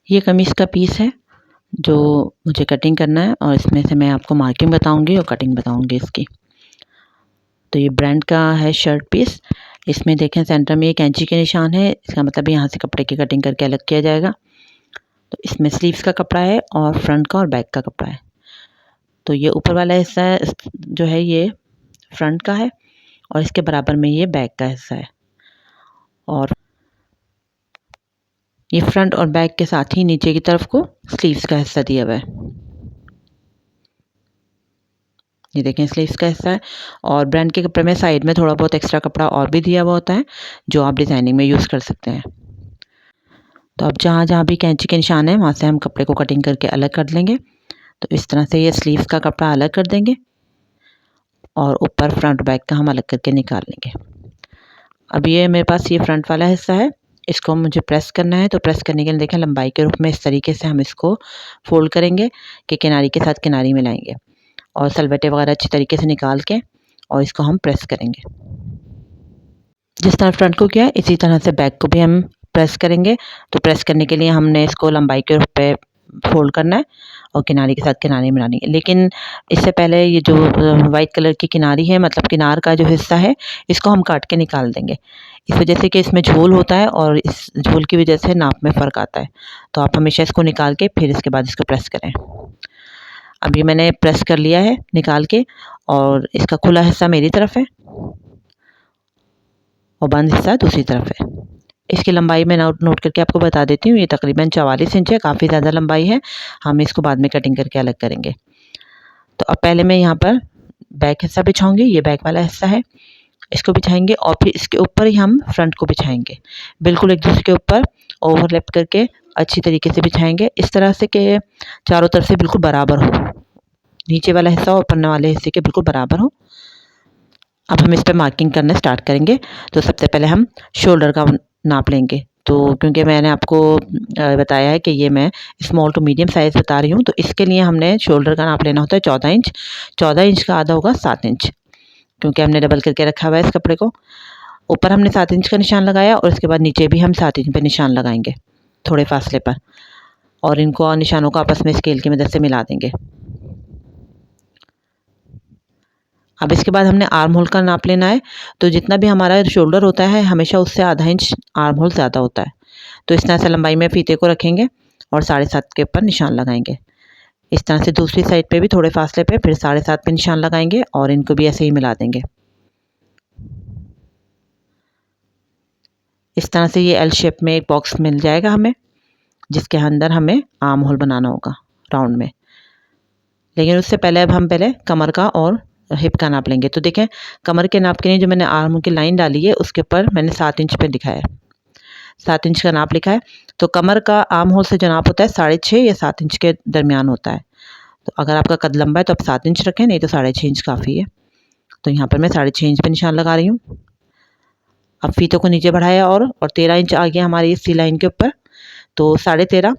ये कमीज़ का पीस है जो मुझे कटिंग करना है और इसमें से मैं आपको मार्किंग बताऊंगी और कटिंग बताऊंगी इसकी। तो ये ब्रांड का है शर्ट पीस। इसमें देखें सेंटर में ये कैंची के निशान है, इसका मतलब यहाँ से कपड़े की कटिंग करके अलग किया जाएगा। तो इसमें स्लीव्स का कपड़ा है और फ्रंट का और बैक का कपड़ा है। तो ये ऊपर वाला हिस्सा है जो है ये फ्रंट का है और इसके बराबर में ये बैक का हिस्सा है और ये फ्रंट और बैक के साथ ही नीचे की तरफ को स्लीव्स का हिस्सा दिया हुआ है। ये देखें स्लीव्स का हिस्सा है और ब्रांड के कपड़े में साइड में थोड़ा बहुत एक्स्ट्रा कपड़ा और भी दिया हुआ होता है जो आप डिज़ाइनिंग में यूज़ कर सकते हैं। तो अब जहाँ जहाँ भी कैंची के निशान है वहाँ से हम कपड़े को कटिंग करके अलग कर लेंगे। तो इस तरह से ये स्लीव्स का कपड़ा अलग कर देंगे और ऊपर फ्रंट बैक का हम अलग करके निकाल लेंगे। अब ये मेरे पास ये फ्रंट वाला हिस्सा है, इसको मुझे प्रेस करना है। तो प्रेस करने के लिए देखें लंबाई के रूप में इस तरीके से हम इसको फोल्ड करेंगे कि किनारी के साथ किनारी मिलाएंगे और सलवटें वगैरह अच्छी तरीके से निकाल के और इसको हम प्रेस करेंगे। जिस तरह फ्रंट को किया इसी तरह से बैक को भी हम प्रेस करेंगे। तो प्रेस करने के लिए हमने इसको लंबाई के रूप में फोल्ड करना है और किनारी के साथ किनारी मिलानी है। लेकिन इससे पहले ये जो वाइट कलर की किनारी है, मतलब किनार का जो हिस्सा है, इसको हम काट के निकाल देंगे। इस वजह से कि इसमें झोल होता है और इस झोल की वजह से नाप में फ़र्क आता है। तो आप हमेशा इसको निकाल के फिर इसके बाद इसको प्रेस करें। अब ये मैंने प्रेस कर लिया है निकाल के और इसका खुला हिस्सा मेरी तरफ है और बंद हिस्सा दूसरी तरफ है। इसकी लंबाई मैं नोट करके आपको बता देती हूँ। ये तकरीबन 44 इंच है, काफ़ी ज़्यादा लंबाई है। हम इसको बाद में कटिंग करके अलग करेंगे। तो अब पहले मैं यहाँ पर बैक हिस्सा बिछाऊंगी। ये बैक वाला हिस्सा है, इसको बिछाएंगे और फिर इसके ऊपर ही हम फ्रंट को बिछाएंगे। बिल्कुल एक दूसरे के ऊपर ओवरलैप करके अच्छी तरीके से बिछाएंगे, इस तरह से कि चारों तरफ से बिल्कुल बराबर हो, नीचे वाला हिस्सा और ऊपर वाले हिस्से के बिल्कुल बराबर हो। अब हम इस पर मार्किंग करना स्टार्ट करेंगे। तो सबसे पहले हम शोल्डर का नाप लेंगे। तो क्योंकि मैंने आपको बताया है कि ये मैं स्मॉल टू मीडियम साइज़ बता रही हूँ, तो इसके लिए हमने शोल्डर का नाप लेना होता है 14 इंच। 14 इंच का आधा होगा 7 इंच, क्योंकि हमने डबल करके रखा हुआ है इस कपड़े को। ऊपर हमने 7 इंच का निशान लगाया और उसके बाद नीचे भी हम 7 इंच पर निशान लगाएंगे थोड़े फासले पर, और इनको निशानों को आपस में स्केल की मदद से मिला देंगे। अब इसके बाद हमने आर्म होल का नाप लेना है। तो जितना भी हमारा शोल्डर होता है हमेशा उससे आधा इंच आर्म होल ज़्यादा होता है। तो इस तरह से लंबाई में फीते को रखेंगे और 7.5 के ऊपर निशान लगाएंगे। इस तरह से दूसरी साइड पे भी थोड़े फासले पे फिर 7.5 पे निशान लगाएंगे और इनको भी ऐसे ही मिला देंगे। इस तरह से ये एल शेप में एक बॉक्स मिल जाएगा हमें, जिसके अंदर हमें आर्म होल बनाना होगा राउंड में। लेकिन उससे पहले अब हम पहले कमर का और हिप का नाप लेंगे। तो देखें कमर के नाप के लिए जो मैंने आर्म की लाइन डाली है उसके ऊपर मैंने 7 इंच पे लिखा है, 7 इंच का नाप लिखा है। तो कमर का आर्म होल से जो नाप होता है 6.5 या 7 इंच के दरमियान होता है। तो अगर आपका कद लंबा है तो आप 7 इंच रखें, नहीं तो 6.5 इंच काफ़ी है। तो यहाँ पर मैं 6.5 इंच पे निशान लगा रही हूँ। अब फीतों को नीचे बढ़ाया और 13 इंच आ गया हमारी इस सी लाइन के ऊपर। तो 13.5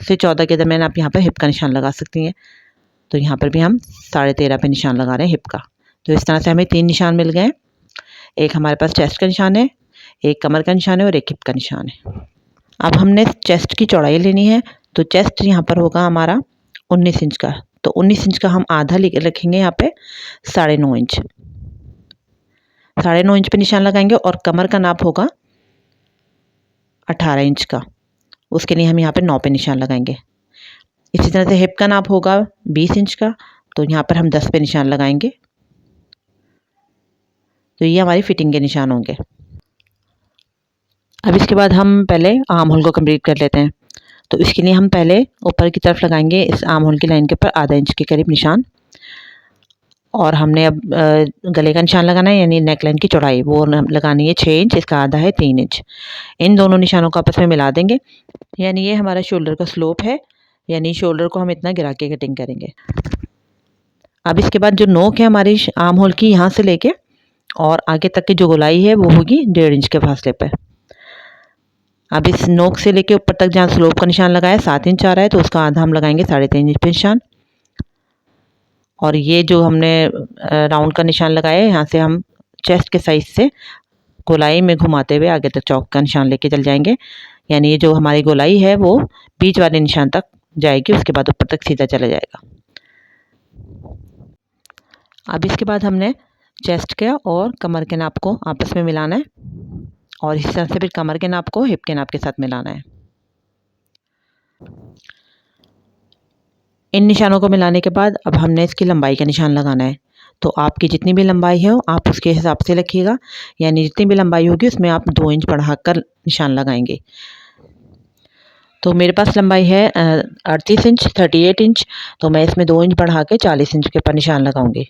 से 14 के दरमियान आप यहाँ पर हिप का निशान लगा सकती हैं। तो यहाँ पर भी हम 13.5 पे निशान लगा रहे हैं हिप का। तो इस तरह से हमें 3 निशान मिल गए। एक हमारे पास चेस्ट का निशान है, एक कमर का निशान है और एक हिप का निशान है। अब हमने चेस्ट की चौड़ाई लेनी है। तो चेस्ट यहाँ पर होगा हमारा 19 इंच का। तो 19 इंच का हम आधा रखेंगे यहाँ पे 9.5 इंच। 9.5 इंच पे निशान लगाएंगे और कमर का नाप होगा 18 इंच का। उसके लिए हम यहाँ पे 9 पे निशान लगाएंगे। इसी तरह से हिप का नाप होगा 20 इंच का। तो यहाँ पर हम 10 पे निशान लगाएंगे। तो ये हमारी फिटिंग के निशान होंगे। अब इसके बाद हम पहले आर्म होल को कंप्लीट कर लेते हैं। तो इसके लिए हम पहले ऊपर की तरफ लगाएंगे इस आर्म होल की लाइन के ऊपर आधा इंच के करीब निशान, और हमने अब गले का निशान लगाना है, यानी नेक लाइन की चौड़ाई वो लगानी है 6 इंच, इसका आधा है 3 इंच। इन दोनों निशानों को आपस में मिला देंगे, यानी ये हमारा शोल्डर का स्लोप है, यानी शोल्डर को हम इतना गिरा के कटिंग करेंगे। अब इसके बाद जो नोक है हमारी आर्म होल की, यहाँ से लेके और आगे तक की जो गोलाई है वो होगी 1.5 इंच के फासले पर। अब इस नोक से लेके ऊपर तक जहाँ स्लोप का निशान लगाया 7 इंच आ रहा है, तो उसका आधा हम लगाएंगे 3.5 इंच पे निशान। और ये जो हमने राउंड का निशान लगाया है, यहाँ से हम चेस्ट के साइज से गोलाई में घुमाते हुए आगे तक चौक का निशान लेके चल जाएंगे, यानी ये जो हमारी गोलाई है वो बीच वाले निशान तक जाएगी, उसके बाद ऊपर तक सीधा चला जाएगा। अब इसके बाद हमने चेस्ट के और कमर के नाप को आपस में मिलाना है और इस तरह से फिर कमर के नाप को हिप के नाप के साथ मिलाना है। इन निशानों को मिलाने के बाद अब हमने इसकी लंबाई का निशान लगाना है। तो आपकी जितनी भी लंबाई है आप उसके हिसाब से रखिएगा, यानी जितनी भी लंबाई होगी उसमें आप 2 इंच बढ़ाकर निशान लगाएंगे। तो मेरे पास लंबाई है 38 इंच 38 इंच, तो मैं इसमें 2 इंच बढ़ा के 40 इंच के ऊपर निशान लगाऊंगी।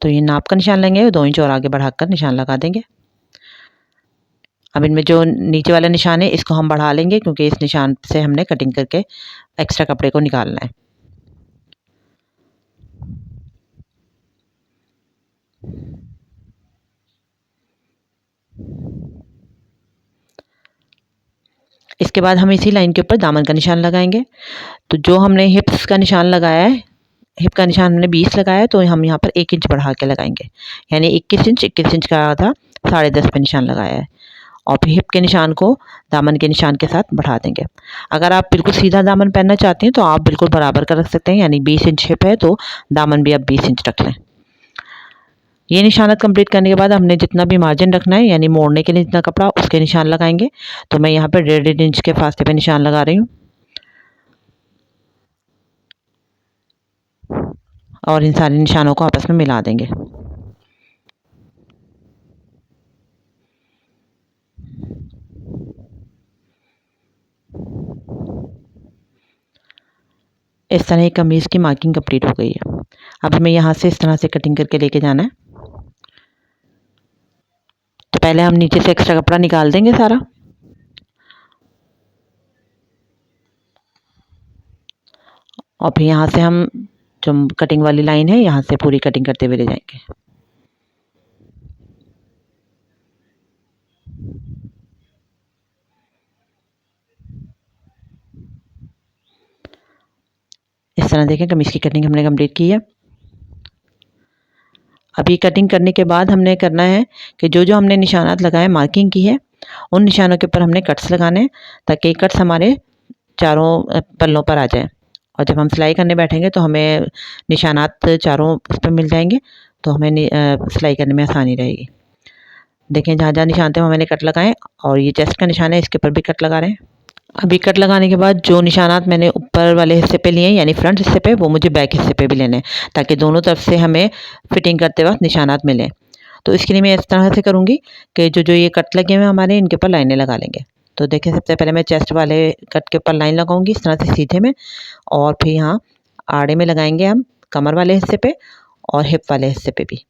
तो ये नाप का निशान लेंगे, 2 इंच और आगे बढ़ाकर निशान लगा देंगे। अब इनमें जो नीचे वाला निशान है इसको हम बढ़ा लेंगे, क्योंकि इस निशान से हमने कटिंग करके एक्स्ट्रा कपड़े को निकालना है। इसके बाद हम इसी लाइन के ऊपर दामन का निशान लगाएंगे। तो जो हमने हिप्स का निशान लगाया है, हिप का निशान हमने 20 लगाया है, तो हम यहाँ पर 1 इंच बढ़ा के लगाएंगे, यानी 21 इंच का आधा 10.5 पे निशान लगाया है। और फिर हिप के निशान को दामन के निशान के साथ बढ़ा देंगे। अगर आप बिल्कुल सीधा दामन पहनना चाहते हैं तो आप बिल्कुल बराबर का रख सकते हैं, यानी 20 इंच हिप है तो दामन भी आप 20 इंच रख लें। ये निशानत कंप्लीट करने के बाद हमने जितना भी मार्जिन रखना है, यानी मोड़ने के लिए जितना कपड़ा, उसके निशान लगाएंगे। तो मैं यहाँ पर 1.5 इंच के फासले पे निशान लगा रही हूँ और इन सारे निशानों को आपस में मिला देंगे। इस तरह कमीज़ की मार्किंग कंप्लीट हो गई है। अब हमें यहाँ से इस तरह से कटिंग करके लेके जाना है। तो पहले हम नीचे से एक्स्ट्रा कपड़ा निकाल देंगे सारा, और फिर यहाँ से हम जो कटिंग वाली लाइन है यहाँ से पूरी कटिंग करते हुए ले जाएंगे। इस तरह देखें कमीज़ की कटिंग हमने कंप्लीट की है। अभी कटिंग करने के बाद हमने करना है कि जो जो हमने निशानात लगाए मार्किंग की है, उन निशानों के ऊपर हमने कट्स लगाने हैं, ताकि कट्स हमारे चारों पल्लों पर आ जाए। और जब हम सिलाई करने बैठेंगे तो हमें निशानात चारों उस पर मिल जाएंगे, तो हमें सिलाई करने में आसानी रहेगी। देखें जहाँ जहाँ निशान थे वहाँ मैंने कट लगाए, और ये चेस्ट का निशान है इसके ऊपर भी कट लगा रहे हैं। अभी कट लगाने के बाद जो निशानात मैंने ऊपर वाले हिस्से पे लिए हैं, यानी फ्रंट हिस्से पे, वो मुझे बैक हिस्से पे भी लेने हैं, ताकि दोनों तरफ से हमें फिटिंग करते वक्त निशानात मिलें। तो इसके लिए मैं इस तरह से करूँगी कि जो जो ये कट लगे हुए हमारे, इनके ऊपर लाइनें लगा लेंगे। तो देखिए सबसे पहले मैं चेस्ट वाले कट के ऊपर लाइन लगाऊंगी इस तरह से सीधे में, और फिर यहाँ आड़े में लगाएंगे हम कमर वाले हिस्से पे और हिप वाले हिस्से पे भी।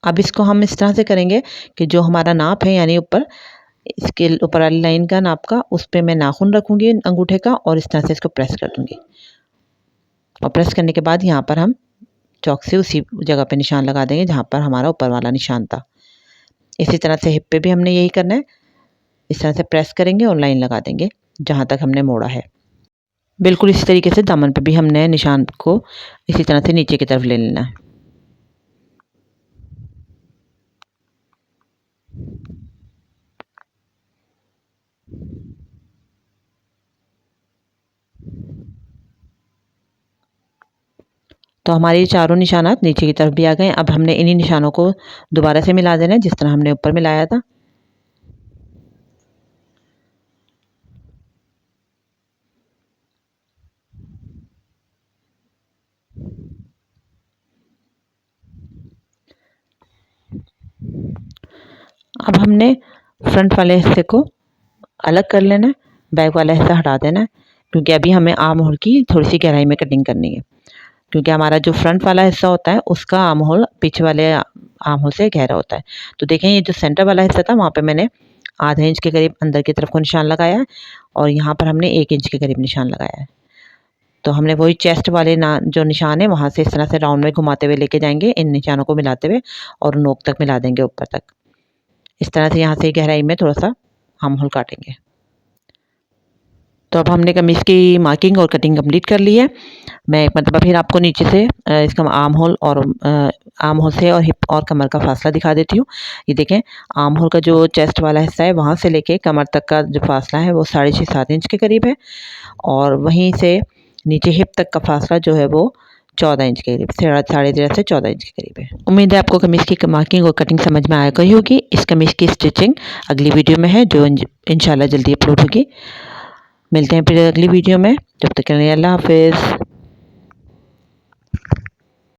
अब इसको हम इस तरह से करेंगे कि जो हमारा नाप है, यानी ऊपर इसके ऊपर वाली लाइन का नाप का, उस पर मैं नाखून रखूँगी अंगूठे का, और इस तरह से इसको प्रेस कर दूँगी। और प्रेस करने के बाद यहाँ पर हम चॉक से उसी जगह पे निशान लगा देंगे जहाँ पर हमारा ऊपर वाला निशान था। इसी तरह से हिप पे भी हमने यही करना है। इस तरह से प्रेस करेंगे और लाइन लगा देंगे जहाँ तक हमने मोड़ा है। बिल्कुल इसी तरीके से दामन पे भी हमने निशान को इसी तरह से नीचे की तरफ ले लेना है। तो हमारे चारों निशानात नीचे की तरफ भी आ गए। अब हमने इन्हीं निशानों को दोबारा से मिला देना है जिस तरह हमने ऊपर मिलाया था। अब हमने फ्रंट वाले हिस्से को अलग कर लेना है, बैक वाला हिस्सा हटा देना है, क्योंकि अभी हमें आर्म होल की थोड़ी सी गहराई में कटिंग करनी है। क्योंकि हमारा जो फ्रंट वाला हिस्सा होता है उसका आर्म होल पीछे वाले आर्म होल से गहरा होता है। तो देखें ये जो सेंटर वाला हिस्सा था वहाँ पे मैंने आधा इंच के करीब अंदर की तरफ को निशान लगाया है, और यहाँ पर हमने 1 इंच के करीब निशान लगाया है। तो हमने वही चेस्ट वाले जो निशान है वहाँ से इस तरह से राउंड में घुमाते हुए लेके जाएंगे, इन निशानों को मिलाते हुए, और नोक तक मिला देंगे ऊपर तक। इस तरह से यहाँ से गहराई में थोड़ा सा आर्म होल काटेंगे। तो अब हमने कमीज़ की मार्किंग और कटिंग कंप्लीट कर ली है। मैं एक मरतबा फिर आपको नीचे से इसका आर्म होल से और हिप और कमर का फासला दिखा देती हूँ। ये देखें, आर्म होल का जो चेस्ट वाला हिस्सा है वहाँ से लेके कमर तक का जो फासला है वो 6.5-7 इंच के करीब है, और वहीं से नीचे हिप तक का फासला जो है वो 14 इंच के करीब, 13.5 से 14 इंच के करीब है। उम्मीद है आपको कमीज़ की मार्किंग और कटिंग समझ में आ गई होगी। इस कमीज़ की स्टिचिंग अगली वीडियो में है जो इंशाल्लाह जल्दी अपलोड होगी। मिलते हैं फिर अगली वीडियो में, जब तक के लिए अल्लाह हाफ़िज़।